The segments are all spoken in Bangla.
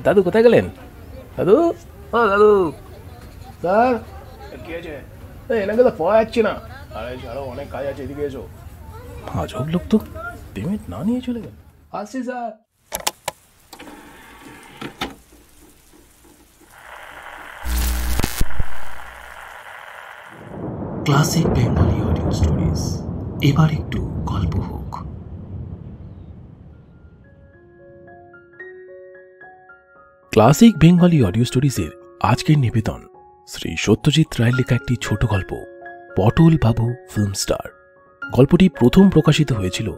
দাদু কোথায় গেলেন? দাদু, ও দাদু স্যার, কি আছে? এনাকে তো পাওয়া যাচ্ছে না। আরে আরো অনেক কাজ আছে, এদিকে এসো। আজব লোক তো, পেমেন্ট না নিয়ে চলে গেল। আসছি sir. Classic Bengali audio stories, এবার একটু গল্প হোক। ক্লাসিক বেঙ্গলি অডিও স্টোরিজের আজকের নিবেদন শ্রী সত্যজিৎ রায়ের লেখা একটি ছোট গল্প, পটল বাবু ফিল্ম স্টার। গল্পটি প্রথম প্রকাশিত হয়েছিল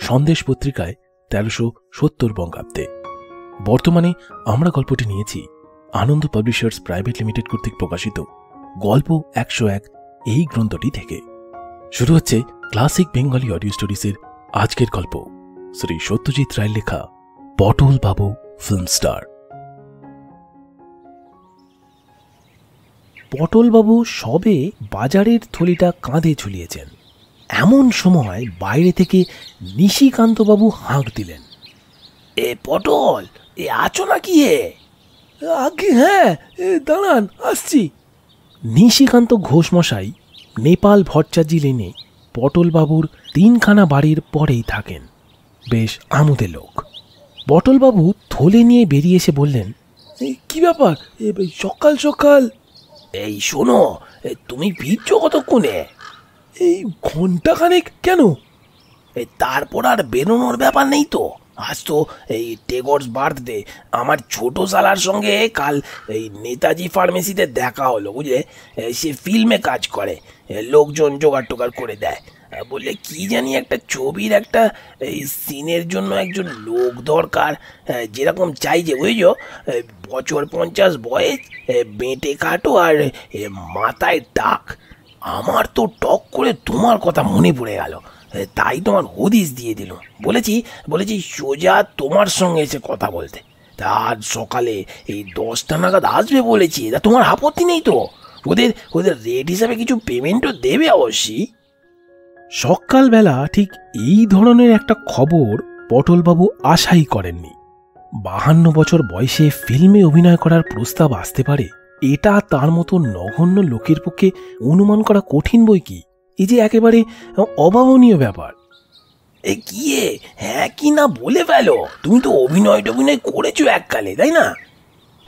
সন্দেশ পত্রিকায় 1370 বঙ্গাব্দে। বর্তমানে আমরা গল্পটি নিয়েছি আনন্দ পাবলিশার্স প্রাইভেট লিমিটেড কর্তৃক প্রকাশিত গল্প 101 এই গ্রন্থটি থেকে। শুরু হচ্ছে ক্লাসিক বেঙ্গলি অডিও স্টোরিজের আজকের গল্প, শ্রী সত্যজিৎ রায়ের লেখা পটল বাবু ফিল্ম স্টার। পটলবাবু সবে বাজারের থলিটা কাঁধে ঝুলিয়েছেন, এমন সময় বাইরে থেকে নিশিকান্তবাবু হাঁক দিলেন, এ পটল, এ আছো নাকি? আগে হ্যাঁ, দাঁড়ান আসছি। নিশিকান্ত ঘোষমশাই নেপাল ভট্টাচার্য লেনে পটলবাবুর 3খানা বাড়ির পরেই থাকেন। বেশ আমোদে লোক। পটলবাবু থলে নিয়ে বেরিয়ে এসে বললেন, কি ব্যাপার সকাল সকাল? এই শোনো, তুমি ফিরছো কতক্ষণে? এই ঘন্টাখানেক। কেন? তারপর আর বেরোনোর ব্যাপার নেই তো? আজ তো এই টেগরস বার্থডে। আমার ছোট শালার সঙ্গে কাল এই নেতাজি ফার্মেসিতে দেখা হলো, বুঝলে? সে ফিল্মে কাজ করে, লোকজন জোগাড় টোগাড় করে দেয়। বললে কি জানি একটা ছবির একটা এই সিনের জন্য একজন লোক দরকার, যেরকম চাইছে, বুঝছো? বছর 50 বয়স, বেঁটে কাটো আর মাথায় টাক। আমার তো টক করে তোমার কথা মনে পড়ে গেল, তাই তোমার হদিস দিয়ে দিল। বলেছি সোজা তোমার সঙ্গে এসে কথা বলতে। তা আজ সকালে এই 10টা নাগাদ আসবে বলেছি। তা তোমার আপত্তি নেই তো? ওদের রেট হিসাবে কিছু পেমেন্টও দেবে অবশ্যই। সকালবেলা ঠিক এই ধরনের একটা খবর পটলবাবু আশাই করেননি। 52 বছর বয়সে ফিল্মে অভিনয় করার প্রস্তাব আসতে পারে, এটা তার মতো নগণ্য লোকের পক্ষে অনুমান করা কঠিন বই কি। এই যে একেবারে অভাবনীয় ব্যাপার। এ কি হ্যাঁ কি না বলে ফেলো। তুমি তো অভিনয় টভিনয় করেছো এককালে, তাই না?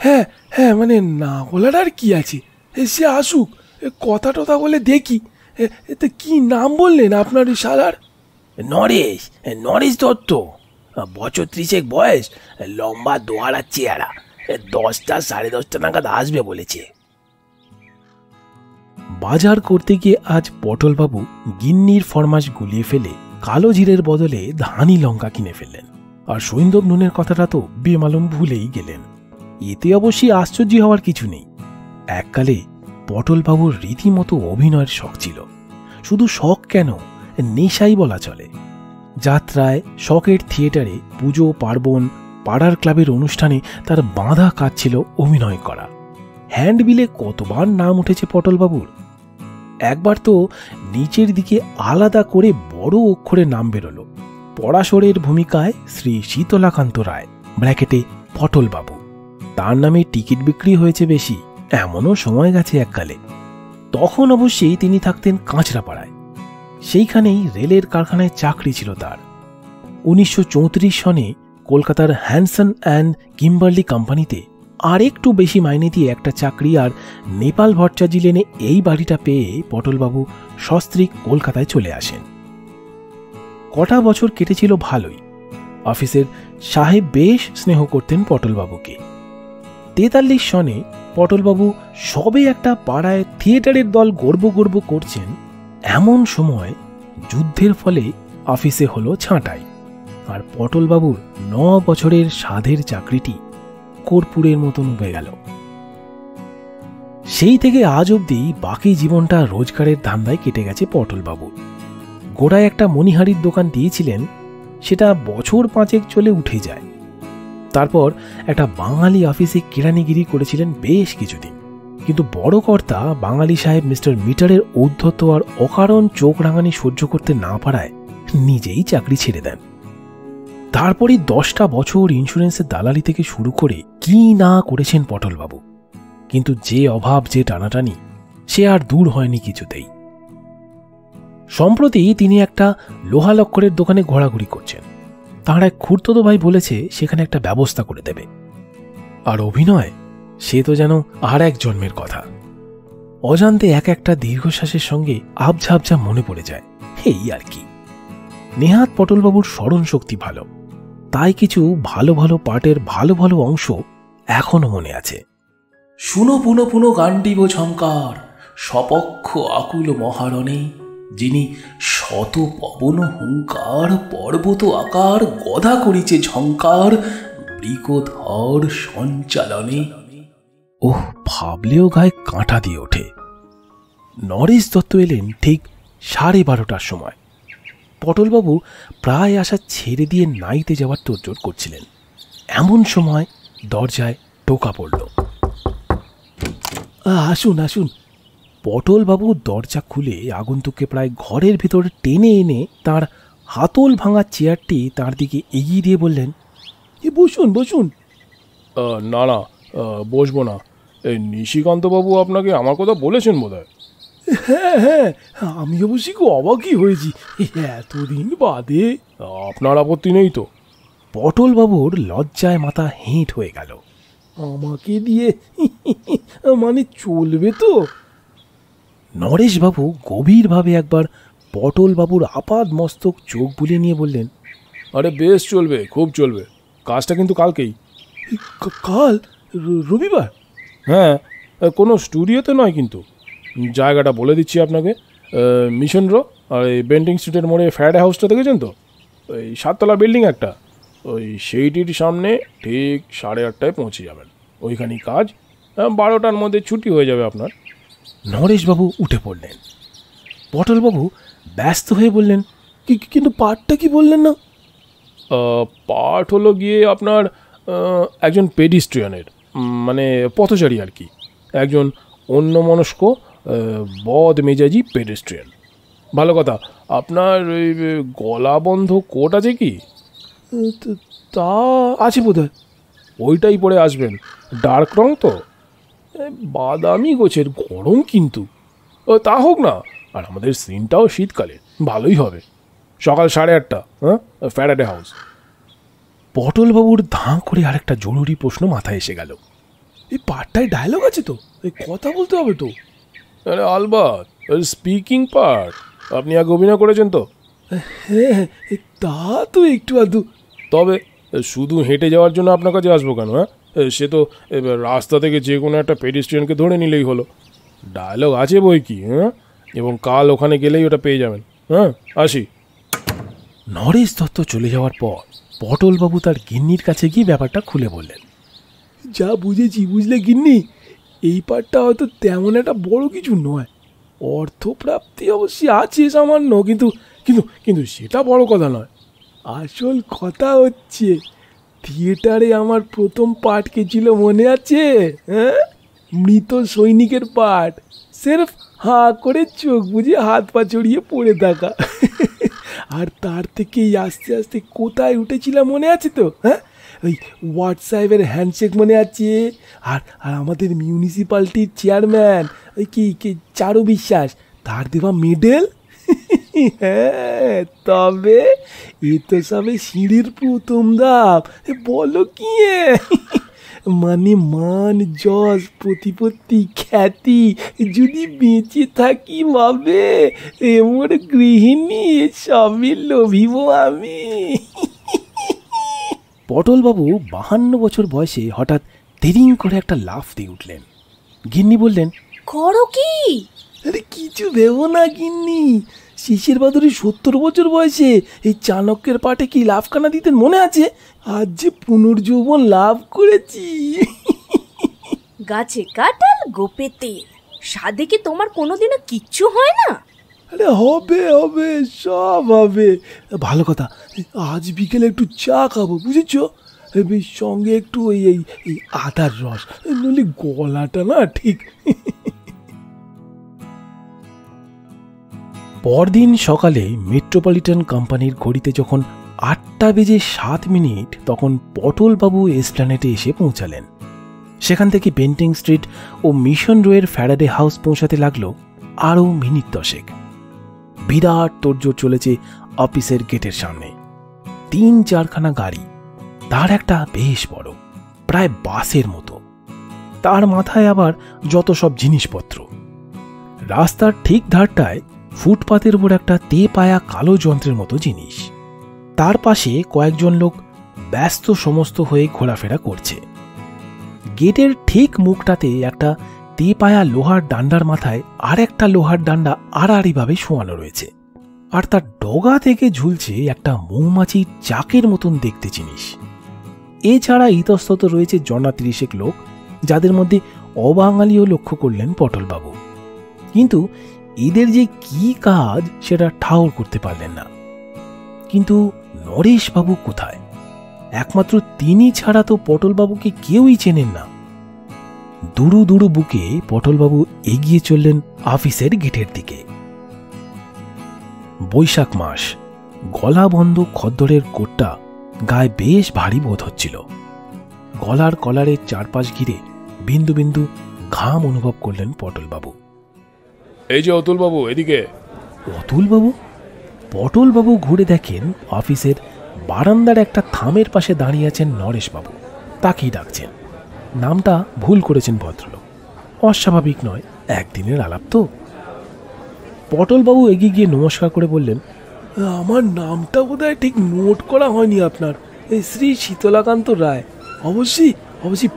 হ্যাঁ হ্যাঁ, মানে না বলার আর কি আছে, সে আসুক, কথা টথা বলে দেখি। এতে কি নাম বললেন আপনার শালার? নরেশ দত্ত। বছর 30 বয়স, লম্বা দোয়ারা চেহারা। 10টা 10:30 নাগাদ আসবে বলেছে। বাজার করতে গিয়ে আজ পটলবাবু গিন্নির ফরমাস গুলিয়ে ফেলে কালো জিরের বদলে ধানি লঙ্কা কিনে ফেললেন। আর সৈন্দব নুনের কথাটা তো বেমালুম ভুলেই গেলেন। এতে অবশ্যই আশ্চর্য হওয়ার কিছু নেই। এককালে পটলবাবুর রীতিমতো অভিনয়ের শখ ছিল। শুধু শখ কেন, নেশাই বলা চলে। যাত্রায়, শখের থিয়েটারে, পুজো পার্বণ, পাড়ার ক্লাবের অনুষ্ঠানে তার বাঁধা কাজ ছিল অভিনয় করা। হ্যান্ডবিলে কতবার নাম উঠেছে পটলবাবুর। একবার তো নিচের দিকে আলাদা করে বড় অক্ষরে নাম বেরোলো, পরাশরের ভূমিকায় শ্রী শীতলাকান্ত রায়, ব্র্যাকেটে পটলবাবু। তার নামে টিকিট বিক্রি হয়েছে বেশি, এমনও সময় গেছে এককালে। তখন অবশ্যই তিনি থাকতেন কাঁচরাপাড়ায়। সেইখানেই রেলের কারখানায় চাকরি ছিল তার। 1934 সনে কলকাতার হ্যানসন অ্যান্ড কিম্বার্লি কোম্পানিতে আর একটু বেশি মাইনে দিয়ে একটা চাকরি আর নেপাল ভট্টাচার্য লেনে এই বাড়িটা পেয়ে পটলবাবু সস্ত্রীক কলকাতায় চলে আসেন। কটা বছর কেটেছিল ভালোই। অফিসের সাহেব বেশ স্নেহ করতেন পটলবাবুকে। 43 সনে পটলবাবু সবে একটা পাড়ায় থিয়েটারের দল গর্ব করছেন, এমন সময় যুদ্ধের ফলে অফিসে হলো ছাঁটাই। আর পটলবাবুর 9 বছরের সাধের চাকরিটি কর্পূরের মতন উবে গেল। সেই থেকে আজ অবধি বাকি জীবনটা রোজগারের ধান্দায় কেটে গেছে পটলবাবুর। গোড়ায় একটা মণিহারির দোকান দিয়েছিলেন, সেটা বছর 5 চলে উঠে যায়। তারপর একটা বাঙালি অফিসে কেরানিগিরি করেছিলেন বেশ কিছুদিন। কিন্তু বড় কর্তা বাঙালি সাহেব মিস্টার মিটারের ঔদ্ধত্য আর অকারণ চোখ রাঙানি সহ্য করতে না পারায় নিজেই চাকরি ছেড়ে দেন। তারপরই 10টা বছর ইন্স্যুরেন্সের দালালি থেকে শুরু করে কি না করেছেন পটলবাবু, কিন্তু যে অভাব, যে টানাটানি, সে আর দূর হয়নি কিছুতেই। সম্প্রতি তিনি একটা লোহা লক্করের দোকানে ঘোরাঘুরি করছেন। তাঁর এক খুড়তুতো ভাই বলেছে সেখানে একটা ব্যবস্থা করে দেবে। আর অভিনয়, সে তো যেন আর এক জন্মের কথা। অজান্তে এক একটা দীর্ঘশ্বাসের সঙ্গে আবঝা আবঝা মনে পড়ে যায়, এই আর কি। নেহাত পটলবাবুর স্মরণ শক্তি ভালো, তাই কিছু ভালো ভালো পার্টের ভালো ভালো অংশ এখনো মনে আছে। শুনো পুনো পুনো গান্ডিব ঝঙ্কার, সপক্ষ আকুল মহারণে, যিনি শত পবন হুঙ্কার, পর্বত আকার গদা করিছে ঝঙ্কার, বৃকধর সঞ্চালনে। ওহ, ভাবলেও গায়ে কাঁটা দিয়ে ওঠে। নরেশ দত্ত এলেন ঠিক 12:30টার সময়। পটলবাবু প্রায় আশা ছেড়ে দিয়ে নাইতে যাওয়ার তোড়জোড় করছিলেন। এমন সময় দরজায় টোকা পড়ল। আসুন আসুন। পটলবাবু দরজা খুলে আগন্তুককে প্রায় ঘরের ভেতর টেনে এনে তার হাতল ভাঙা চেয়ারটি তার দিকে এগিয়ে দিয়ে বললেন, বসুন বসুন। না না, বসবো না। এই নিশিকান্তবাবু আপনাকে আমার কথা বলেছেন বোধহয়। হ্যাঁ হ্যাঁ, আমি অবশ্যই খুব অবাকই হয়েছি, এতদিন বাদে। আপনার আপত্তি নেই তো? পটলবাবুর লজ্জায় মাথা হেঁট হয়ে গেল। আমাকে দিয়ে মানে চলবে তো? নরেশবাবু গভীরভাবে একবার পটলবাবুর আপাদ মস্তক চোখ বুলিয়ে নিয়ে বললেন, আরে বেশ চলবে, খুব চলবে। কাজটা কিন্তু কালকেই। কাল? রবিবার? হ্যাঁ, কোনো স্টুডিওতে নয় কিন্তু। জায়গাটা বলে দিচ্ছি আপনাকে, মিশন রো আর এই বেন্টিং স্ট্রিটের মোড়ে ফ্যারাডে হাউসটা দেখেছেন তো? ওই 7তলা বিল্ডিং একটা, ওই সেইটির সামনে ঠিক 8:30টায় পৌঁছে যাবেন। ওইখানেই কাজ। 12টার মধ্যে ছুটি হয়ে যাবে আপনার। নরেশবাবু উঠে পড়লেন। পটলবাবু ব্যস্ত হয়ে বললেন, কিন্তু পাঠটা কি বললেন না? পাঠ হলো গিয়ে আপনার একজন পেডিস্ট্রিয়ানের, মানে পথচারী আর কি, একজন অন্যমনস্ক বদ মেজাজি পেডিস্ট্রিয়ান। ভালো কথা, আপনার ওই গলা বন্ধ কোট আছে কি? তা আছে বোধহয়। ওইটাই পরে আসবেন, ডার্ক রং তো, বাদামি গোছের, গরম কিন্তু। তা হোক না, আর আমাদের সিনটাও শীতকালে, ভালোই হবে। সকাল 8:30, হ্যাঁ, ফ্যারাডে হাউস। পটলবাবুর ধাঁ করে আরেকটা জরুরি প্রশ্ন মাথায় এসে গেল। এই পার্টটায় ডায়লগ আছে তো? এই কথা বলতে হবে তো? আরে আলবাত, স্পিকিং পার্ট। আপনি আগে অভিনয় করেছেন তো? হ্যাঁ, তা তো একটু আধটু। তবে শুধু হেঁটে যাওয়ার জন্য আপনার কাছে আসবো কেন? হ্যাঁ, সে তো এবার রাস্তা থেকে যে কোনো একটা পেডিস্ট্রিয়ানকে ধরে নিলেই হলো। ডায়লগ আছে বই কি, হ্যাঁ, এবং কাল ওখানে গেলেই ওটা পেয়ে যাবেন। হ্যাঁ, আসি। নরেশ দত্ত চলে যাওয়ার পর পটলবাবু তার গিন্নির কাছে গিয়ে ব্যাপারটা খুলে বললেন। যা বুঝেছি, বুঝলে গিন্নি, এই পার্টটা হয়তো তেমন একটা বড় কিছু নয়। অর্থপ্রাপ্তি অবশ্যই আছে সামান্য, কিন্তু কিন্তু কিন্তু সেটা বড় কথা নয়। আসল কথা হচ্ছে, থিয়েটারে আমার প্রথম পার্ট কে ছিল মনে আছে? হ্যাঁ, মৃত সৈনিকের পার্ট। সির্ফ হাঁ করে চোখ বুঝে হাত পা চড়িয়ে পড়ে থাকা। আর তার থেকেই আস্তে আস্তে কোথায় উঠেছিলাম মনে আছে তো? হ্যাঁ, ওই ওয়ার্ড সাহেবের হ্যান্ডশেক মনে আছে? আর আর আমাদের মিউনিসিপ্যালিটির চেয়ারম্যান, ওই কি চারু বিশ্বাস, তার দেওয়া মেডেল। হ্যাঁ, তবে এ তো সবে সিঁড়ির প্রথম ধাপ। বলো কি, মানে মান, যশ, প্রতিপত্তি, খ্যাতি যদি বেঁচে থাকি ভাবে এমন গৃহিণী, সবই লোভিব আমি। পটলবাবু 52 বছর বয়সে হঠাৎ দেরিং করে একটা লাফ দিয়ে উঠলেন। গিন্নি বললেন, করো কি? আরে কিছু ভেবো না গিন্নি, শিশির বাদুরি 70 বছর বয়সে এই চাণক্যের পাটে কি লাফখানা দিতেন মনে আছে? আজ যে পুনর্যৌবন লাভ করেছি। গাছে কাঁঠাল গোপে তেল, স্বাদে কি তোমার কোনোদিনও কিচ্ছু হয় না? আরে হবে হবে, সব হবে। ভালো কথা, আজ বিকেলে একটু চা খাবো, বুঝেছ? বেশ, সঙ্গে একটু এই আদার রস, নইলে গলাটা না ঠিক। পরদিন সকালে মেট্রোপলিটন কোম্পানির ঘড়িতে যখন 8:07 তখন পটলবাবু এসপ্ল্যানেডে এসে পৌঁছালেন। সেখান থেকে বেন্টিং স্ট্রিট ও মিশন রোয়ের ফ্যারাডে হাউস পৌঁছাতে লাগলো আরও মিনিট 10। বিরাট তোড়জোড় চলেছে অফিসের গেটের সামনে। 3-4খানা গাড়ি, তার একটা বেশ বড়, প্রায় বাসের মতো। তার মাথায় আবার যত সব জিনিসপত্র। রাস্তার ঠিক ধারটায় ফুটপাতের উপর একটা তেপায়া কালো যন্ত্রের মতো জিনিস। তার পাশে কয়েকজন লোক ব্যস্ত সমস্ত হয়ে ঘোরাফেরা করছে। গেটের ঠিক মুখটাতে একটা তেপায়া লোহার ডান্ডার মাথায় আর একটা লোহার ডান্ডা আড়াআড়িভাবে শোয়ানো রয়েছে, আর তার ডগা থেকে ঝুলছে একটা মৌমাছির চাকের মতন দেখতে জিনিস। এছাড়া ইতস্তত রয়েছে জনা 30 লোক, যাদের মধ্যে অবাঙালিও লক্ষ্য করলেন পটলবাবু। কিন্তু এদের যে কি কাজ সেটা ঠাউর করতে পারলেন না। কিন্তু নরেশবাবু কোথায়? একমাত্র তিনি ছাড়া তো পটলবাবুকে কেউই চেনেন না। দুরু দুরু বুকে পটলবাবু এগিয়ে চললেন অফিসের গেটের দিকে। বৈশাখ মাস, গলা বন্ধ খদ্দরের কোটটা গায়ে বেশ ভারী বোধ হচ্ছিল। গলার কলারের চারপাশ ঘিরে বিন্দু বিন্দু ঘাম অনুভব করলেন পটলবাবু। এই যে অতুলবাবু, এদিকে। অতুলবাবু? পটলবাবু ঘুরে দেখেন অফিসের বারান্দার একটা থামের পাশে দাঁড়িয়ে আছেন নরেশবাবু। তাকেই ডাকছেন। নামটা ভুল করেছেন ভদ্রলোক, অস্বাভাবিক নয়, একদিনের আলাপ তো। পটলবাবু এগিয়ে গিয়ে নমস্কার করে বললেন, আমার নামটা বোধহয় ঠিক নোট করা হয়নি আপনার। এই শ্রী শীতলাকান্ত রায়। অবশ্যই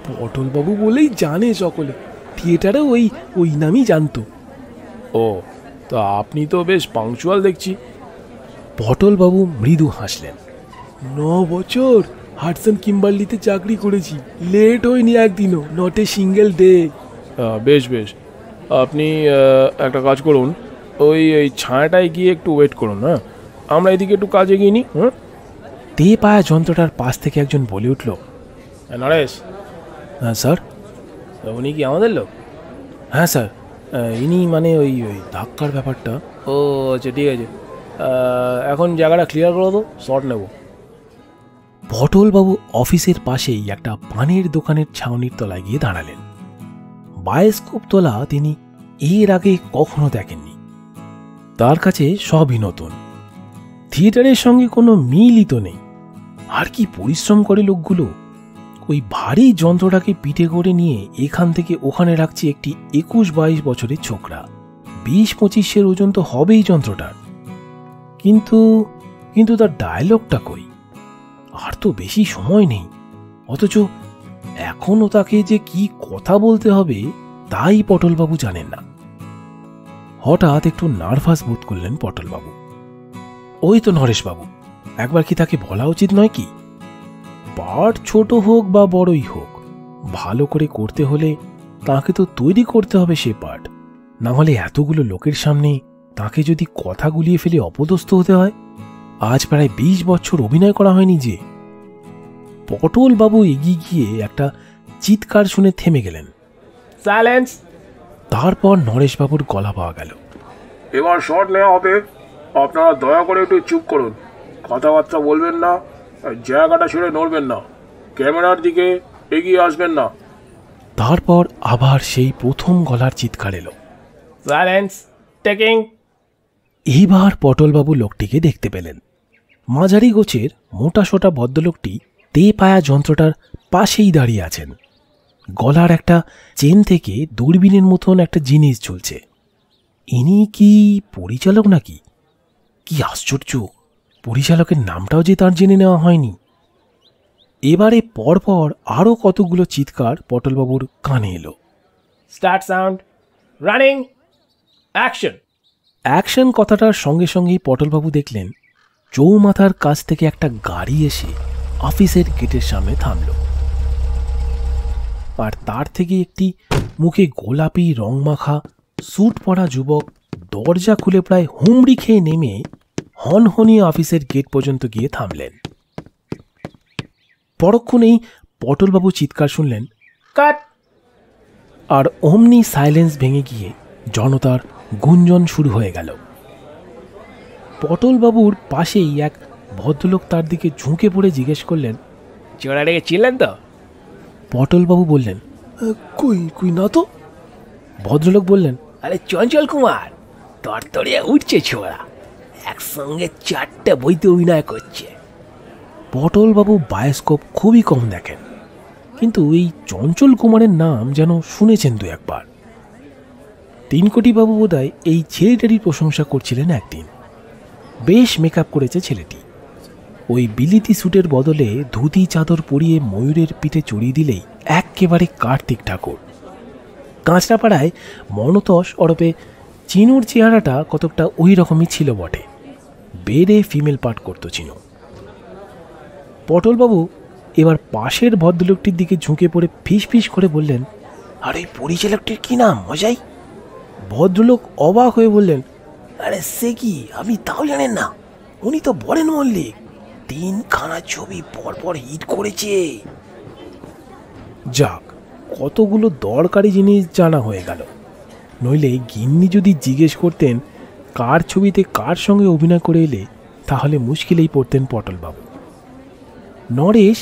পটলবাবু বলেই জানে সকলে। থিয়েটারে ওই নামই জানতো। ও, তা আপনি তো বেশ পাংচুয়াল দেখছি। পটলবাবু মৃদু হাসলেন। 9 বছর হাডসন কিম্বার্লিতে চাকরি করেছি, লেট হয়নি একদিনও, নট এ সিঙ্গেল ডে। বেশ বেশ, আপনি একটা কাজ করুন, ওই ছায়াটায় গিয়ে একটু ওয়েট করুন। হ্যাঁ, আমরা এদিকে একটু কাজ এগিয়ে নিই। হ্যাঁ। তেপায়া যন্ত্রটার পাশ থেকে একজন বলে উঠল, নরেশ। হ্যাঁ স্যার। উনি কি আমাদের লোক? হ্যাঁ স্যার, ইনি মানে ওই ধাক্কার ব্যাপারটা। ও আচ্ছা, ঠিক আছে। এখন জায়গাটা ক্লিয়ার করে দাও, শর্ট নেব। পটলবাবু অফিসের পাশেই একটা পানের দোকানের ছাউনির তলায় গিয়ে দাঁড়ালেন। বায়োস্কোপ তোলা তিনি এর আগে কখনো দেখেননি। তার কাছে সবই নতুন। থিয়েটারের সঙ্গে কোনো মিলই তো নেই। আর কি পরিশ্রম করে লোকগুলো! ওই ভারী যন্ত্রটাকে পিঠে করে নিয়ে এখান থেকে ওখানে রাখছে একটি 21-22 বছরের ছোকরা। 20-25-এর ওজন তো হবেই যন্ত্রটার। কিন্তু তার ডায়লগটা কই? আর তো বেশি সময় নেই, অথচ এখনো তাকে যে কি কথা বলতে হবে তাই পটলবাবু জানেন না। হঠাৎ একটু নার্ভাস বোধ করলেন পটলবাবু। ওই তো নরেশবাবু, একবার কি তাকে বলা উচিত নয় কি? পার্ট ছোট হোক বা বড়ই হোক, ভালো করে করতে হলে তাকে তো তৈরি করতে হবে সে পার্ট। না হলে এতগুলো লোকের সামনে তাকে যদি কথা গুলিয়ে ফেলে অপদস্থ হতে হয়। আজ প্রায় 20 বছর অভিনয় করা হয়নি যে। পটলবাবু এগিয়ে গিয়ে একটা চিৎকার শুনে থেমে গেলেন। সাইলেন্স! তারপর নরেশবাবুর গলা পাওয়া গেল, এবার শর্ট নেওয়া হবে, আপনারা দয়া করে একটু চুপ করুন, কথাবার্তা বলবেন না, জায়গাটা ছেড়ে নড়বেন না, ক্যামেরার দিকে এগিয়ে আসবেন না। তারপর আবার সেই প্রথম গলার চিৎকার এলো, সাইলেন্স, টেকিং। এইবার পটলবাবু লোকটিকে দেখতে পেলেন। মাঝারি গোছের মোটাসোটা ভদ্রলোকটি তেপায়া যন্ত্রটার পাশেই দাঁড়িয়ে আছেন। গলার একটা চেন থেকে দূরবীনের মতন একটা জিনিস ঝুলছে। ইনি কি পরিচালক নাকি? কি আশ্চর্য, পরিচালকের নামটাও যে তার জেনে নেওয়া হয়নি। এবারে পরপর আরও কতগুলো চিৎকার পটলবাবুর কানে এলো। Start sound, running, action. Action কথাটার সঙ্গে সঙ্গেই পটলবাবু দেখলেন চৌমাথার কাছ থেকে একটা গাড়ি এসে অফিসের গেটের সামনে থামল। আর তার থেকে একটি মুখে গোলাপি রংমাখা স্যুট পরা যুবক দরজা খুলে প্রায় হুমড়ি খেয়ে নেমে হনহনিয়ে অফিসের গেট পর্যন্ত গিয়ে থামলেন। পরক্ষণেই পটলবাবু চিৎকার শুনলেন, কাট! আর অমনি সাইলেন্স ভেঙে গিয়ে জনতার গুঞ্জন শুরু হয়ে গেল। পটলবাবুর পাশেই এক ভদ্রলোক তার দিকে ঝুঁকে পড়ে জিজ্ঞেস করলেন, চোরাটাকে চিনলেন তো? পটলবাবু বললেন, কই কই না তো। ভদ্রলোক বললেন, আরে চঞ্চল কুমার, তরতরিয়ে উঠছে ছোড়া, একসঙ্গে 4টে বইতে অভিনয় করছে। পটলবাবু বায়োস্কোপ খুবই কম দেখেন, কিন্তু এই চঞ্চল কুমারের নাম যেন শুনেছেন দু একবার। 3 কোটি বাবু বোধহয় এই ছেলেটারই প্রশংসা করছিলেন একদিন। বেশ মেকআপ করেছে ছেলেটি। ওই বিলিতি স্যুটের বদলে ধুতি চাদর পরিয়ে ময়ূরের পিঠে চড়িয়ে দিলেই একেবারে কার্তিক ঠাকুর। কাঁচরাপাড়ায় মনতোষ ওরফে চিনুর চেহারাটা কতকটা ওই রকমই ছিল বটে। বেড়ে ফিমেল পার্ট করত চিনু। পটলবাবু এবার পাশের ভদ্রলোকটির দিকে ঝুঁকে পড়ে ফিস ফিস করে বললেন, আর ওই পরিচালকটির কি নাম মজাই? ভদ্রলোক অবাক হয়ে বললেন, আরে সে কি, আপনি তাও জানেন না? উনি তো বরেন মল্লিক, 3খানা ছবি পরপর হিট করেছে। যাক, কতগুলো দরকারি জিনিস জানা হয়ে গেল। নইলে গিন্নি যদি জিজ্ঞেস করতেন কার ছবিতে কার সঙ্গে অভিনয় করে এলে, তাহলে মুশকিলেই পড়তেন পটলবাবু। নরেশ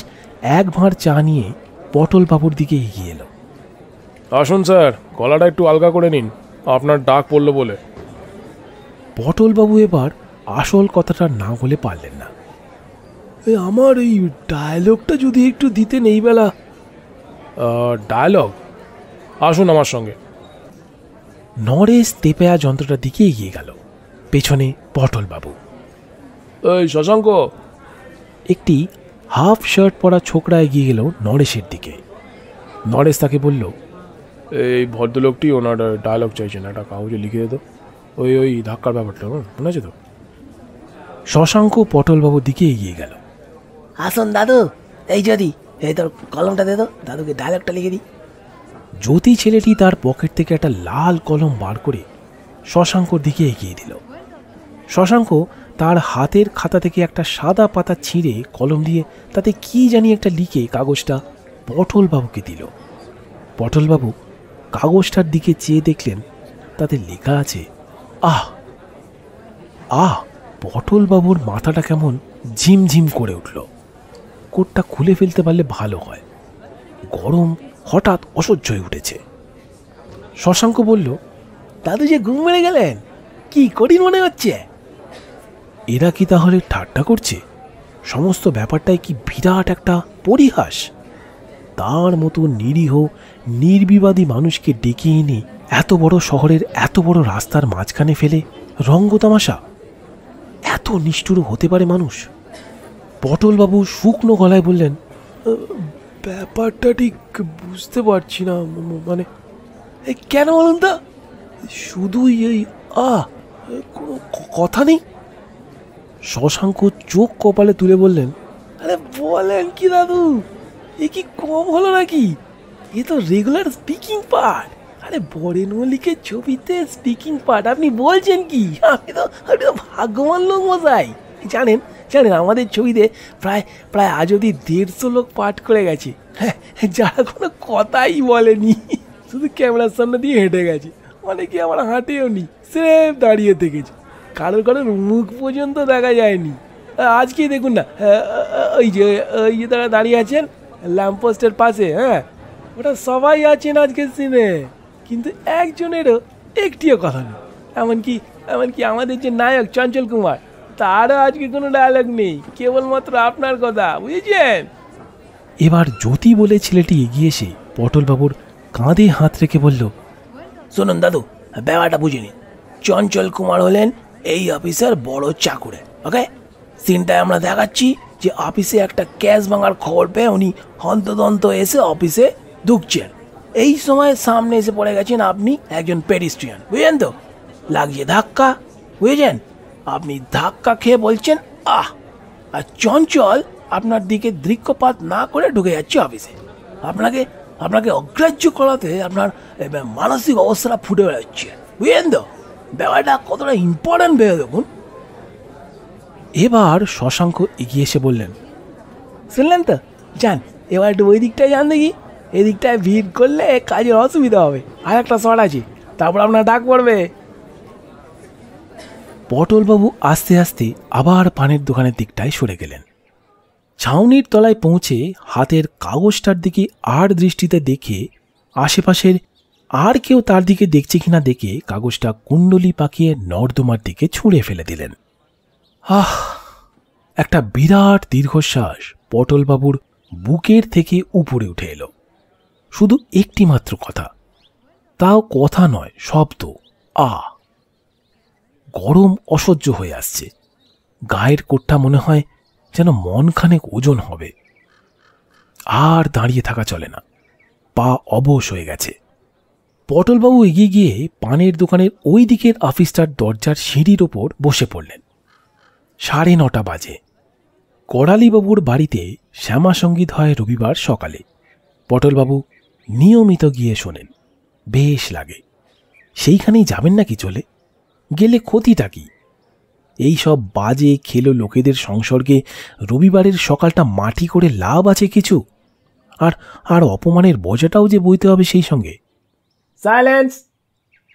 1 ভাঁড় চা নিয়ে পটলবাবুর দিকে এগিয়ে এলো। আসুন স্যার, গলাটা একটু আলগা করে নিন, আপনার ডাক পড়লো বলে। পটলবাবু এবার আসল কথাটা না বলে পারলেন না। আমার এই ডায়লগটা যদি একটু দিতেন এই বেলা। ডায়লগ? আসুন আমার সঙ্গে। নরেশ তেপেয়া যন্ত্রটার দিকে এগিয়ে গেল, পেছনে পটলবাবু। এই শশাঙ্ক। একটি হাফ শার্ট পরা ছোকরা এগিয়ে গেল নরেশের দিকে। নরেশ তাকে বলল, এই ভদ্রলোকটি ওনার ডায়লগ চাইছেন, একটা কাগজে লিখে দিত। ওই ধাক্কার ব্যাপারটা মনে আছে তো? শশাঙ্ক পটলবাবুর দিকে এগিয়ে গেল। আসুন দাদু, এই যদি এই তোর কলমটা দে তো, দাদুকে ডায়লগটা লিখে দিই। জ্যোতি ছেলেটি তার পকেট থেকে একটা লাল কলম বার করে শশাঙ্কর দিকে এগিয়ে দিল। শশাঙ্ক তার হাতের খাতা থেকে একটা সাদা পাতা ছিঁড়ে কলম দিয়ে তাতে কি জানি একটা লিখে কাগজটা পটলবাবুকে দিল। পটলবাবু কাগজটার দিকে চেয়ে দেখলেন তাতে লেখা আছে আহ। আহ! পটলবাবুর মাথাটা কেমন ঝিমঝিম করে উঠল। কোটটা খুলে ফেলতে পারলে ভালো হয়, গরম হঠাৎ অসহ্য হয়ে উঠেছে। শশাঙ্ক বলল, দাদু যে ঘুম মেরে গেলেন, কি কঠিন মনে হচ্ছে? এরা কি তাহলে ঠাট্টা করছে? সমস্ত ব্যাপারটাই কি বিরাট একটা পরিহাস? তার মতো নিরীহ নির্বিবাদী মানুষকে ডেকে এনে এত বড় শহরের এত বড় রাস্তার মাঝখানে ফেলে রঙ্গতামাশা? এত নিষ্ঠুর হতে পারে মানুষ? পটলবাবু শুকনো গলায় বললেন, ব্যাপারটা ঠিক বুঝতে পারছি না, মানে কেন বলুন তা? শুধুই এই কোনো কথা নেই? শশাঙ্ক চোখ কপালে তুলে বললেন, আরে বলেন কি দাদু, এ কি কম হলো নাকি? এ তো রেগুলার স্পিকিং পার্ট। আরে বরেন মল্লিকের ছবিতে স্পিকিং পার্ট আপনি বলছেন কি? আপনি তো ভাগ্যবান লোক মশাই। জানেন আমাদের ছবিতে প্রায় প্রায় আজ অবধি 150 লোক পাঠ করে গেছে। হ্যাঁ, যারা কোনো কথাই বলেনি, শুধু ক্যামেরার সামনে দিয়ে হেঁটে গেছে। অনেকে আবার হাঁটেও নি, স্রেফ দাঁড়িয়ে থেকেছে। কারোর মুখ পর্যন্ত দেখা যায়নি। আজকেই দেখুন না, ওই যে তারা দাঁড়িয়ে আছেন ল্যাম্পপোস্টের পাশে, হ্যাঁ, ওটা সবাই আছেন আজকের সিনে, কিন্তু একজনেরও একটিও কথা নেই। এমনকি আমাদের যে নায়ক চঞ্চল কুমার, তারও আজকে কোনো ডায়লগ নেই, কেবলমাত্র আপনার কথা, বুঝেছেন? এবার জ্যোতি বলে ছেলেটি এগিয়ে এসে পটলবাবুর কাঁধে হাত রেখে বলল, শুনুন দাদু, ব্যাপারটা বুঝে নিন। চঞ্চল কুমার হলেন এই অফিসের বড় চাকুরে। ওকে, সিনটায় আমরা দেখাচ্ছি যে অফিসে একটা ক্যাশ ভাঙার খবর পেয়ে উনি হন্তদন্ত এসে অফিসে ঢুকছেন। এই সময় সামনে এসে পড়ে গেছেন আপনি একজন পেডিস্ট্রিয়ান, বুঝলেন তো? লাগছে ধাক্কা, বুঝেছেন? আপনি ধাক্কা খেয়ে বলছেন আহ, আর চঞ্চল আপনার দিকে দৃক্ষপাত না করে ঢুকে যাচ্ছে অফিসে। আপনাকে অগ্রাহ্য করাতে আপনার মানসিক অবস্থাটা ফুটে বেড়াচ্ছে, বুঝলেন তো? ব্যাপারটা কতটা ইম্পর্টেন্ট ভেবে দেখুন। এবার শশাঙ্ক এগিয়ে এসে বললেন, শুনলেন তো? যান এবার একটু ওই দিকটায় যান দেখি, এই দিকটায় ভিড় করলে কাজের অসুবিধা হবে। আর একটা শট আছে, তারপর আপনার ডাক পড়বে। পটলবাবু আস্তে আস্তে আবার পানের দোকানের দিকটায় সরে গেলেন। ছাউনির তলায় পৌঁছে হাতের কাগজটার দিকে আর দৃষ্টিতে দেখে আশেপাশের আর কেউ তার দিকে দেখছে কিনা দেখে কাগজটা কুণ্ডলি পাকিয়ে নর্দমার দিকে ছুঁড়ে ফেলে দিলেন। আহ! একটা বিরাট দীর্ঘশ্বাস পটলবাবুর বুকের থেকে উপরে উঠে এলো। শুধু একটি মাত্র কথা, তাও কথা নয়, শব্দ। গরম অসহ্য হয়ে আসছে। গায়ের কোটটা মনে হয় যেন মনখানেক ওজন হবে। আর দাঁড়িয়ে থাকা চলে না, পা অবশ হয়ে গেছে। পটলবাবু এগিয়ে গিয়ে পানের দোকানের ওই দিকের অফিসটার দরজার সিঁড়ির ওপর বসে পড়লেন। 9:30 বাজে। করালিবাবুর বাড়িতে শ্যামা সঙ্গীত হয় রবিবার সকালে। পটলবাবু নিয়মিত গিয়ে শোনেন, বেশ লাগে। সেইখানেই যাবেন নাকি চলে? গেলে ক্ষতিটা কি? এই সব বাজে খেলো লোকেদের সংসর্গে রবিবারের সকালটা মাটি করে লাভ আছে কিছু? আর অপমানের বোঝাটাও যে বইতে হবে সেই সঙ্গে। সাইলেন্স!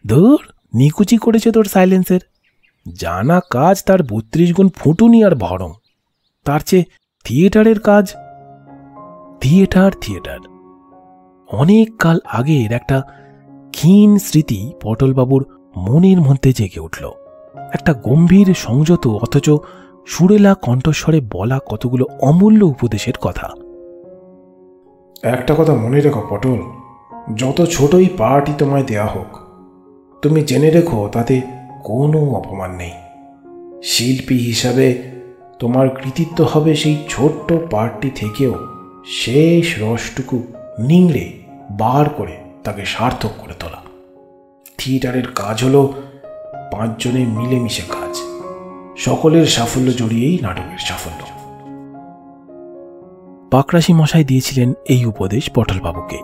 ধুর, নিকুচি করেছে তোর সাইলেন্সের। জানা কাজ তার 32 গুণ ফুটুনি আর ভরং। তার চেয়ে থিয়েটারের কাজ। থিয়েটার অনেক কাল আগের একটা ক্ষীণ স্মৃতি পটলবাবুর মনের মধ্যে জেগে উঠল। একটা গম্ভীর সংযত অথচ সুরেলা কণ্ঠস্বরে বলা কতগুলো অমূল্য উপদেশের কথা। একটা কথা মনে রেখো পটল, যত ছোটই পার্টি তোমায় দেয়া হোক, তুমি জেনে রেখো তাতে কোনো অপমান নেই। শিল্পী হিসাবে তোমার কৃতিত্ব হবে সেই ছোট্ট পার্টি থেকেও শেষ রসটুকু নিংড়ে বার করে তাকে সার্থক করে তোলা। থিয়েটারের কাজ হলো 5 জনে মিলেমিশে কাজ। সকলের সাফল্য জড়িয়েই নাটকের সাফল্য। পাকরাশি মশাই দিয়েছিলেন এই উপদেশ পটলবাবুকে।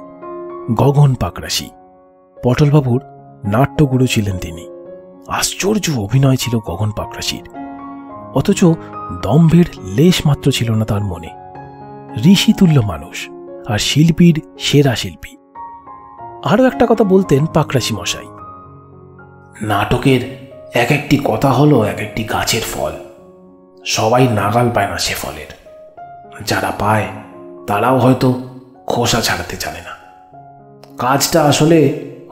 গগন পাকরাশি। পটলবাবুর নাট্যগুরু ছিলেন তিনি। আশ্চর্য অভিনয় ছিল গগন পাকরাশির, অথচ দম্ভের লেশ মাত্র ছিল না তার মনে। ঋষিতুল্য মানুষ আর শিল্পীর সেরা শিল্পী। আরও একটা কথা বলতেন পাকরাশি মশাই, নাটকের এক একটি কথা হলো এক একটি গাছের ফল। সবাই নাগাল পায় না সে ফলের। যারা পায় তারাও হয়তো খোসা ছাড়াতে জানে না। কাজটা আসলে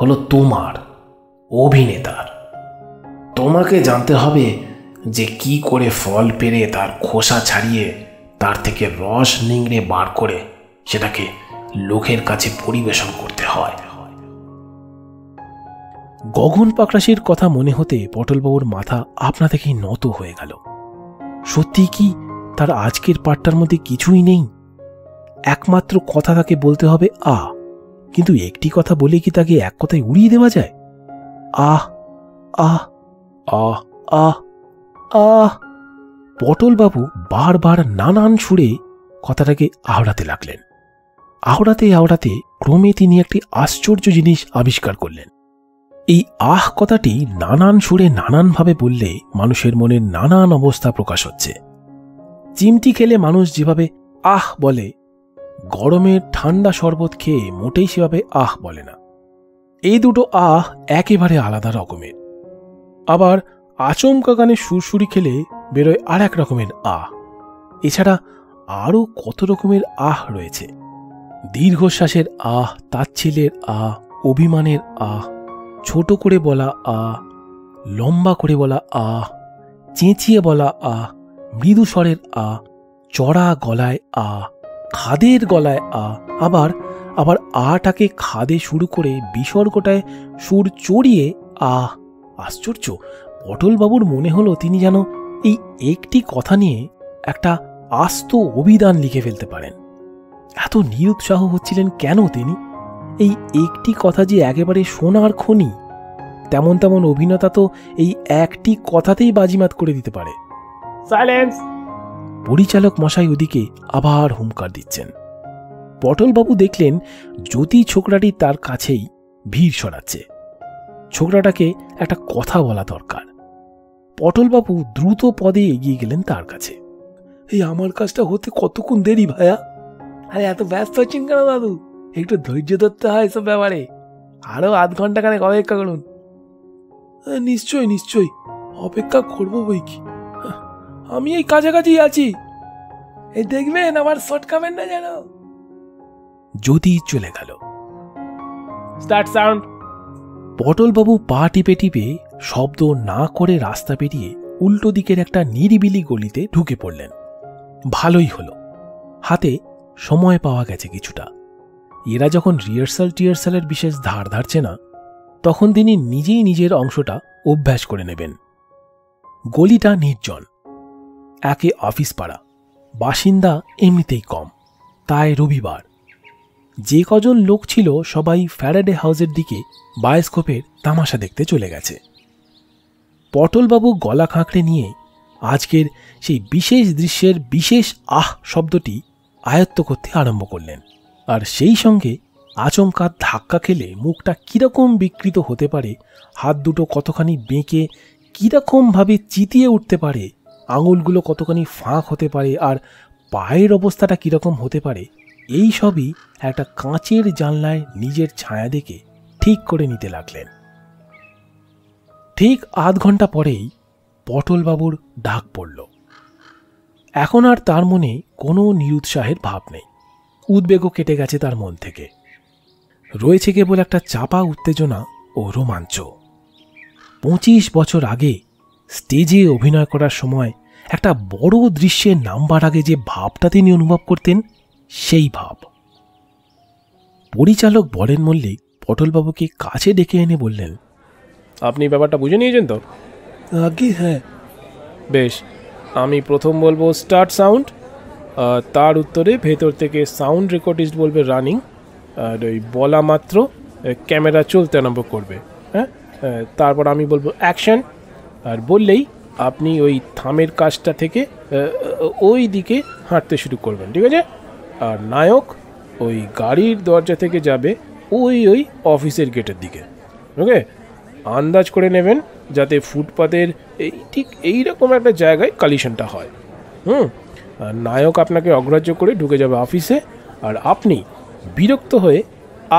হলো তোমার, অভিনেতার। তোমাকে জানতে হবে যে কি করে ফল পেরে তার খোসা ছাড়িয়ে তার থেকে রস নিংড়ে বার করে সেটাকে লোকের কাছে পরিবেশন করতে হয়। গগন পাকরাশির কথা মনে হতে পটলবাবুর মাথা আপনা থেকেই নত হয়ে গেল। সত্যি কি তার আজকের পাঠটার মধ্যে কিছুই নেই? একমাত্র কথা তাকে বলতে হবে কিন্তু একটি কথা বলে কি তাকে এক কথায় উড়িয়ে দেওয়া যায়? আহ আহ আহ আহ আহ পটলবাবু বারবার নানান সুরে কথাটাকে আওড়াতে লাগলেন। আওড়াতে ক্রমে তিনি একটি আশ্চর্য জিনিস আবিষ্কার করলেন। এই কথাটি নানান সুরে নানানভাবে বললে মানুষের মনের নানান অবস্থা প্রকাশ হচ্ছে। চিমটি খেলে মানুষ যেভাবে বলে, গরমের ঠান্ডা শরবত খেয়ে মোটেই সেভাবে বলে না। এই দুটো একেবারে আলাদা রকমের। আবার আচমকা গানে সুরসুরি খেলে বেরোয় আর এক রকমের এছাড়া আরও কত রকমের রয়েছে। দীর্ঘশ্বাসের তাচ্ছিল্যের অভিমানের ছোট করে বলা লম্বা করে বলা চেঁচিয়ে বলা মৃদু স্বরের চড়া গলায় খাদের গলায় আবার টাকে খাদে শুরু করে বিসর্গটায় সুর চড়িয়ে আশ্চর্য! পটলবাবুর মনে হলো তিনি যেন এই একটি কথা নিয়ে একটা আস্ত অভিধান লিখে ফেলতে পারেন। এত নিরুৎসাহ হচ্ছিলেন কেন তিনি? এই একটি কথা যে একেবারে সোনার খনি, তেমন তেমন অভিনেতা তো এই একটি কথাতেই বাজিমাত করে দিতে পারে। সাইলেন্স! পরিচালক মশাই ওদিকে আবার হুঙ্কার দিচ্ছেন। পটলবাবু দেখলেন জ্যোতি ছোকরাটি তার কাছেই ভিড় সরাচ্ছে। ছোকরাটাকে একটা কথা বলা দরকার। পটলবাবু দ্রুত পদে এগিয়ে গেলেন তার কাছে। এই আমার কাজটা হতে কতক্ষণ দেরি ভাইয়া? আরে এত ব্যস্ত হচ্ছেন কেন দাদু? একটু ধৈর্য ধরতে হয় এসব ব্যাপারে। আরো 0.5 ঘন্টা অপেক্ষা করুন। নিশ্চয়ই অপেক্ষা করবো বই কি, আমি এই কাছাকাছি আছি, এই দেখবেন আমার শর্ট খাবেন না যেন। জ্যোতি চলে গেল। Start sound. পটলবাবু পা টিপে টিপে শব্দ না করে রাস্তা পেরিয়ে উল্টো দিকের একটা নিরিবিলি গলিতে ঢুকে পড়লেন। ভালোই হলো, হাতে সময় পাওয়া গেছে কিছুটা। এরা যখন রিহার্সালের বিশেষ ধার ধারছে না, তখন তিনি নিজেই নিজের অংশটা অভ্যাস করে নেবেন। গলিটা নির্জন, একে অফিস পাড়া, বাসিন্দা এমনিতেই কম, তাই রবিবার। যে কজন লোক ছিল সবাই ফ্যারাডে হাউসের দিকে বায়োস্কোপের তামাশা দেখতে চলে গেছে। পটলবাবু গলা খাঁকড়ে নিয়ে আজকের সেই বিশেষ দৃশ্যের বিশেষ আহ শব্দটি আয়ত্ত করতে আরম্ভ করলেন। আর সেই সঙ্গে আচমকা ধাক্কা খেলে মুখটা কিরকম বিকৃত হতে পারে, হাত দুটো কতখানি বেঁকে কিরকমভাবে চিতিয়ে উঠতে পারে, আঙুলগুলো কতখানি ফাঁক হতে পারে, আর পায়ের অবস্থাটা কিরকম হতে পারে, এই সবই একটা কাঁচের জানলায় নিজের ছায়া দেখে ঠিক করে নিতে লাগলেন। ঠিক আধ ঘন্টা পরেই পটলবাবুর ডাক পড়ল। এখন আর তার মনে কোনো নিরুৎসাহের ভাব নেই, উদ্বেগও কেটে গেছে তার মন থেকে। রয়েছে কেবল একটা চাপা উত্তেজনা ও রোমাঞ্চ। 25 বছর আগে স্টেজে অভিনয় করার সময় একটা বড় দৃশ্যের নামবার আগে যে ভাবটা তিনি অনুভব করতেন, সেই ভাব। পরিচালক বরেন মল্লিক পটলবাবুকে কাছে ডেকে এনে বললেন, আপনি ব্যাপারটা বুঝে নিয়েছেন তো? আগে হ্যাঁ। বেশ, আমি প্রথম বলবো স্টার্ট সাউন্ড, তার উত্তরে ভেতর থেকে সাউন্ড রেকর্ডিস্ট বলবে রানিং, আর ওই বলা মাত্র ক্যামেরা চলতে আরম্ভ করবে। হ্যাঁ, তারপর আমি বলবো অ্যাকশন, আর বললেই আপনি ওই থামের কাজটা থেকে ওই দিকে হাঁটতে শুরু করবেন, ঠিক আছে? আর নায়ক ওই গাড়ির দরজা থেকে যাবে ওই অফিসের গেটের দিকে। ওকে, আন্দাজ করে নেবেন যাতে ফুটপাতের ঠিক এইরকম একটা জায়গায় কালিশনটা হয়। আর নায়ক আপনাকে অগ্রাহ্য করে ঢুকে যাবে অফিসে, আর আপনি বিরক্ত হয়ে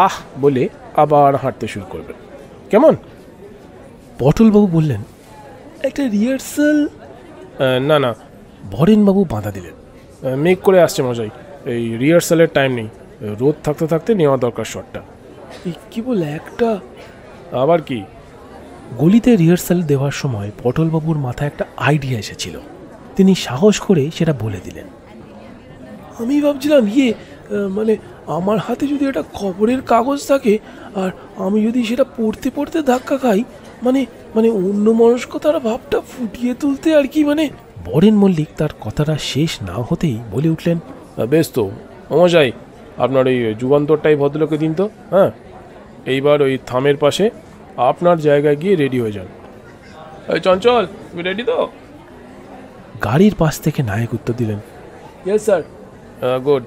আহ বলে আবার হাঁটতে শুরু করবেন। কেমন? পটলবাবু বললেন, একটা রিহার্সাল? না না, বরেনবাবু বাধা দিলেন, মেক করে আসছে মশাই, এই রিহার্সালের টাইম নেই, রোদ থাকতে থাকতে নেওয়া দরকার শটটা। কি বলে একটা? আবার কি? গলিতে রিহার্সাল দেওয়ার সময় পটলবাবুর মাথায় একটা আইডিয়া এসেছিল। তিনি সাহস করে সেটা বলে দিলেন, আমি ভাবছিলাম মানে আমার হাতে যদি একটা খবরের কাগজ থাকে, আর আমি যদি সেটা পড়তে পড়তে ধাক্কা খাই, মানে অন্য মনস্কতার ভাবটা ফুটিয়ে তুলতে আর কি। মানে বরেন মল্লিক তার কথাটা শেষ না হতেই বলে উঠলেন, বেশ তো মশাই, আপনার ওই যুগান্তরটাই ভদ্রলোকে দিন তো। হ্যাঁ, এইবার ওই থামের পাশে আপনার জায়গায় গিয়ে রেডি হয়ে যান। চঞ্চল, তুমি রেডি তো? গাড়ির পাশ থেকে নায়ক উত্তর দিলেন, yes sir. Good,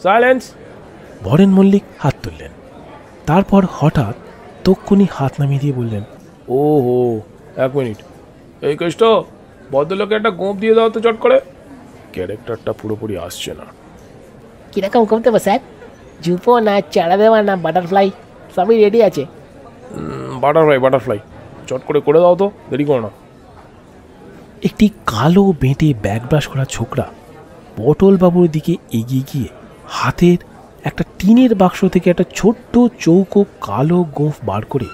silence. Boren Mallik হাত তুললেন। তারপর হঠাৎ তক্ষুনি হাত নামিয়ে দিয়ে বললেন, ও হো, এক মিনিট, এই কেষ্ট ভদ্রলোকে একটা গোঁপ দিয়ে দাও তো চট করে, ক্যারেক্টারটা পুরোপুরি আসছে না। কীরকম করতে হবে স্যার? জুপো না চাড়া দেওয়া না বাটারফ্লাই, সবই রেডি আছে। বাটারফ্লাই চট করে দাও তো, দেরি করো না। একটি কালো বেঁটে ব্যাগ ব্রাশ করা ছোকরা পটলবাবুর দিকে এগিয়ে গিয়ে হাতের একটা টিনের বাক্স থেকে একটা ছোট্ট চৌকো কালো গোঁফ বার করে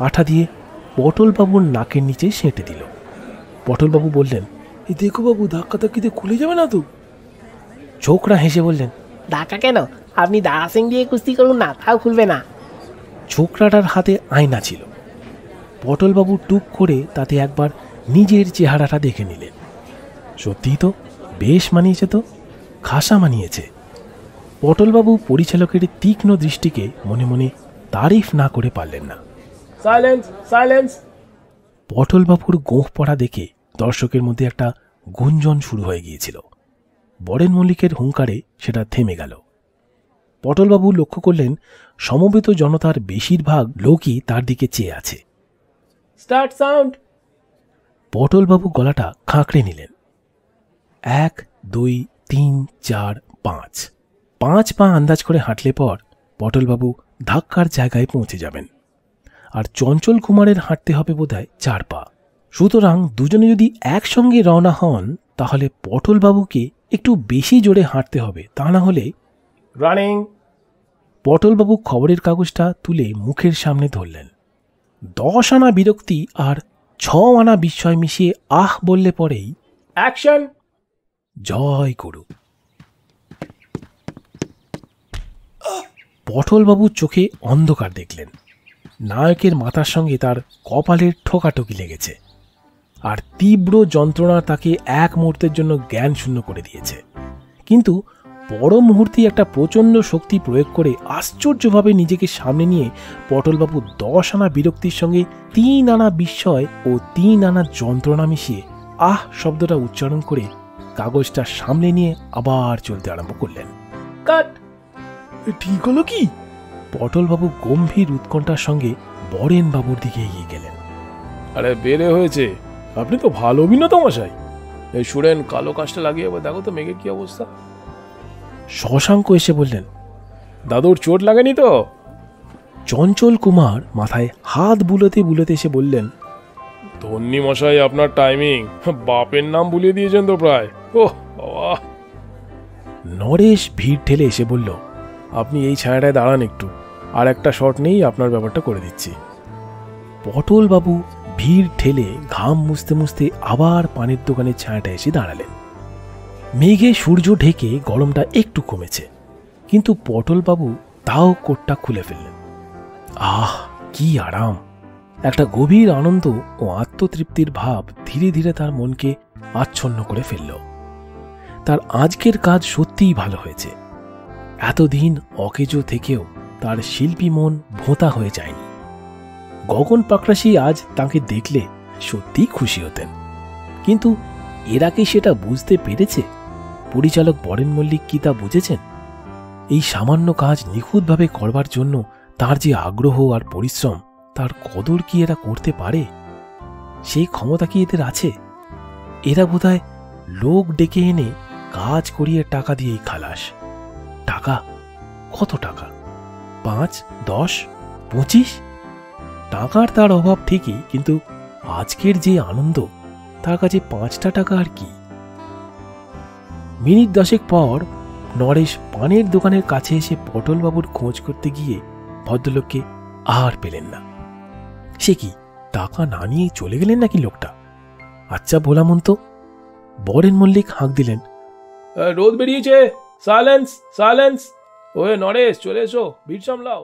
আঠা দিয়ে পটলবাবুর নাকের নিচে সেঁটে দিল। পটলবাবু বললেন, এই দেখো বাবু, ধাক্কিতে খুলে যাবে না তো? ছোকরা হেসে বললেন, ঢাকা কেন, আপনি দারা সিং দিয়ে কুস্তি করুন না, তাও খুলবে না। ছোকরাটার হাতে আয়না ছিল। পটলবাবু টুক করে তাতে একবার নিজের চেহারাটা দেখে নিলেন। সত্যিই তো বেশ মানিয়েছে, তো খাসা মানিয়েছে। পটলবাবু পরিচালকের তীক্ষ্ণ দৃষ্টিকে মনে মনে তারিফ না করে পারলেন না। সাইলেন্স। পটলবাবুর গোঁফ পড়া দেখে দর্শকের মধ্যে একটা গুঞ্জন শুরু হয়ে গিয়েছিল। বরেন মল্লিকের হুঙ্কারে সেটা থেমে গেল। পটলবাবু লক্ষ্য করলেন সমবেত জনতার বেশিরভাগ লোকই তার দিকে চেয়ে আছে। Start sound. পটলবাবু গলাটা খাঁকড়ে নিলেন। 1 2 3 4 5 5 পা আন্দাজ করে হাঁটলে পর পটলবাবু ধাক্কার জায়গায় পৌঁছে যাবেন। আর চঞ্চল কুমারের হাঁটতে হবে বোধহয় 4 পা। সুতরাং দুজনে যদি একসঙ্গে রওনা হন তাহলে পটলবাবুকে একটু বেশি জোরে হাঁটতে হবে, তা না হলে রানিং। পটলবাবু খবরের কাগজটা তুলে মুখের সামনে ধরলেন। 10 আনা বিরক্তি আর 6 আনা বিস্ময় মিশিয়ে আহ বললে পরেই অ্যাকশন। জয় গুরু। পটলবাবু চোখে অন্ধকার দেখলেন। নায়কের মাথার সঙ্গে তার কপালের ঠোকাঠুকি লেগেছে, আর তীব্র যন্ত্রণা তাকে এক মুহূর্তের জন্য জ্ঞান শূন্য করে দিয়েছে। কিন্তু পর মুহূর্তে একটা প্রচণ্ড শক্তি প্রয়োগ করে আশ্চর্যভাবে নিজেকে সামনে নিয়ে পটলবাবু 10 আনা বিরক্তির সঙ্গে 3 আনা বিস্ময় ও 3 আনা যন্ত্রণা মিশিয়ে আহ শব্দটা উচ্চারণ করে কাগজটা সামনে নিয়ে আবার চলতে আরম্ভ করলেন। কাট। ঠিক হলো কি? পটলবাবু গম্ভীর উৎকণ্ঠার সঙ্গে বরেনবাবুর দিকে এগিয়ে গেলেন। আরে বেড়ে হয়েছে, আপনি তো ভালো অভিনেতা মশাই। এই শুনেন, কালো কাজটা লাগিয়ে এবার দেখো তো মেঘের কি অবস্থা। শশাঙ্ক এসে বললেন, দাদুর চোট লাগেনি তো? চঞ্চল কুমার মাথায় হাত বুলোতে বুলোতে এসে বললেন, ধন্যী মশাই, আপনার টাইমিং, বাপের নাম ভুলিয়ে দিয়েছেন তো প্রায়। ওহ বাবা। নরেশ ভিড় ঠেলে এসে বলল, আপনি এই ছায়াটায় দাঁড়ান একটু, আর একটা শট নেই, আপনার ব্যাপারটা করে দিচ্ছি। পটলবাবু ভিড় ঠেলে ঘাম মুছতে মুছতে আবার পানের দোকানের ছায়াটা এসে দাঁড়ালেন। মেঘে সূর্য ঢেকে গরমটা একটু কমেছে, কিন্তু পটলবাবু তাও কোটটা খুলে ফেললেন। আহ, কি আরাম! একটা গভীর আনন্দ ও আত্মতৃপ্তির ভাব ধীরে ধীরে তার মনকে আচ্ছন্ন করে ফেলল। তার আজকের কাজ সত্যিই ভালো হয়েছে। এতদিন অকেজো থেকেও তার শিল্পী মন ভোঁতা হয়ে যায়নি। গগন পাকড়াশি আজ তাকে দেখলে সত্যিই খুশি হতেন, কিন্তু এরা কি সেটা বুঝতে পেরেছে? পরিচালক বরেন মল্লিক কি তা বুঝেছেন? এই সামান্য কাজ নিখুঁতভাবে করবার জন্য তার যে আগ্রহ আর পরিশ্রম, তার কদর কি এরা করতে পারে? সেই ক্ষমতা কি এদের আছে? এরা বোধহয় লোক ডেকে এনে কাজ করিয়ে টাকা দিয়েই খালাস। টাকা? কত টাকা? 5, 10, 25? টাকার তার অভাব ঠিকই, কিন্তু আজকের যে আনন্দ, তার কাছে 5টা টাকা আর কি? মিনিট 10 পর নরেশ পানের দোকানের কাছে এসে পটলবাবুর খোঁজ করতে গিয়ে ভদ্রলোককে আর পেলেন না। সে কি, টাকা না নিয়েই চলে গেলেন নাকি লোকটা? আচ্ছা বলামন তো। বরেন মল্লিক হাঁক দিলেন, রোদ বেরিয়েছে, সাইলেন্স সাইলেন্স। ওয়ে নরেশ, চলে এসো, ভিড় সামলাও।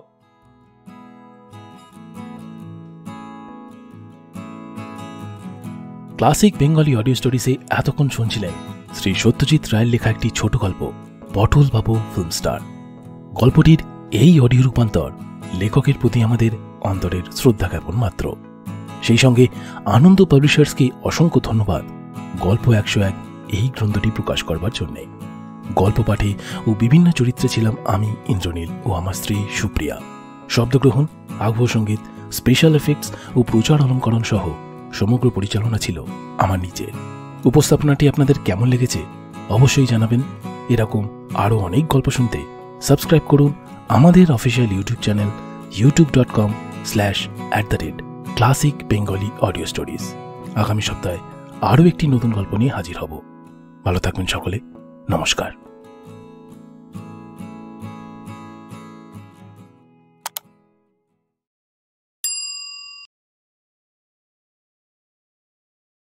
ক্লাসিক বেঙ্গলি অডিও স্টোরিজে এতক্ষণ শুনছিলেন শ্রী সত্যজিৎ রায়ের লেখা একটি ছোট গল্প, পটলবাবু ফিল্ম স্টার। গল্পটির এই অডিও রূপান্তর লেখকের প্রতি আমাদের অন্তরের শ্রদ্ধা জ্ঞাপন মাত্র। সেই সঙ্গে আনন্দ পাবলিশার্সকে অসংখ্য ধন্যবাদ গল্প 101 এই গ্রন্থটি প্রকাশ করবার জন্যে। গল্প পাঠে ও বিভিন্ন চরিত্রে ছিলাম আমি ইন্দ্রনীল ও আমার স্ত্রী সুপ্রিয়া। শব্দগ্রহণ, আবহ সঙ্গীত, স্পেশাল এফেক্টস ও প্রচার অলঙ্করণ সহ সমগ্র পরিচালনা ছিল আমার নিজের। উপস্থাপনাটি আপনাদের কেমন লেগেছে অবশ্যই জানাবেন। এরকম আরও অনেক গল্প শুনতে সাবস্ক্রাইব করুন আমাদের official YouTube channel youtube.com/classic bengali audio stories। আগামী সপ্তাহে আরও একটি নতুন গল্প নিয়ে হাজির হব। ভালো থাকবেন সকলে, নমস্কার।